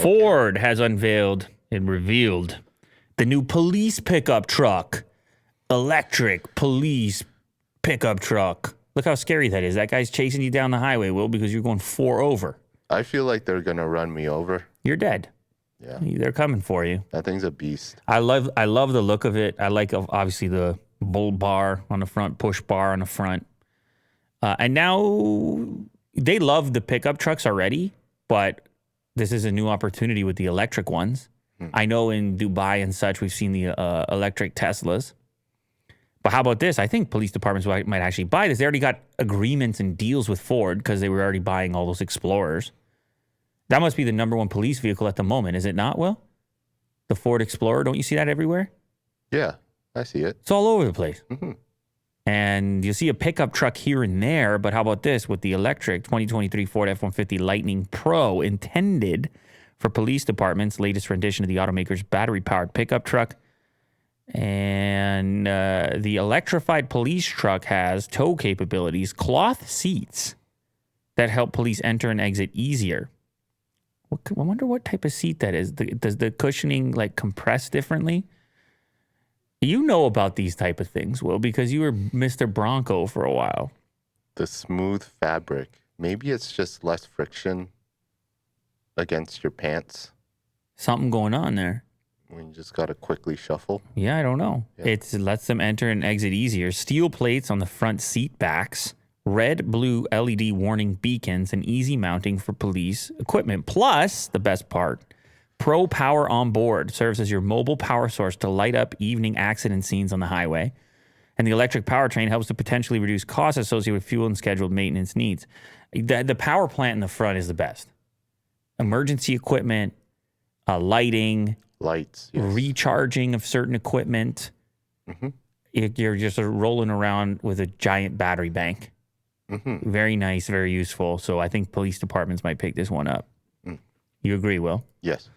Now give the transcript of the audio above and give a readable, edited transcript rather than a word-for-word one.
Ford has unveiled and revealed the new police pickup truck. Electric police pickup truck. Look how scary that is. That guy's chasing you down the highway, Will, because you're going 4 over. I feel like they're going to run me over. You're dead. Yeah. They're coming for you. That thing's a beast. I love the look of it. I like, obviously, the bull bar on the front, push bar on the front. And now they love the pickup trucks already, but this is a new opportunity with the electric ones. I know in Dubai and such, we've seen the electric Teslas. But how about this? I think police departments might actually buy this. They already got agreements and deals with Ford because they were already buying all those Explorers. That must be the number one police vehicle at the moment, is it not, Will? The Ford Explorer, don't you see that everywhere? Yeah, I see it. It's all over the place. Mm-hmm. And you'll see a pickup truck here and there, but how about this? With the electric 2023 Ford F-150 Lightning Pro, intended for police departments, latest rendition of the automaker's battery-powered pickup truck. And the electrified police truck has tow capabilities, cloth seats that help police enter and exit easier. I wonder what type of seat that is. Does the cushioning like compress differently? You know about these type of things, Will, because you were Mr. Bronco for a while. The smooth fabric. Maybe it's just less friction against your pants. Something going on there. When you just got to quickly shuffle. Yeah, I don't know. Yeah. It lets them enter and exit easier. Steel plates on the front seat backs. Red, blue LED warning beacons and easy mounting for police equipment. Plus, the best part, Pro Power on board serves as your mobile power source to light up evening accident scenes on the highway. And the electric powertrain helps to potentially reduce costs associated with fuel and scheduled maintenance needs. The power plant in the front is the best. Emergency equipment, lighting, lights, yes. Recharging of certain equipment. Mm-hmm. You're just rolling around with a giant battery bank. Mm-hmm. Very nice, very useful. So I think police departments might pick this one up. You agree, Will? Yes.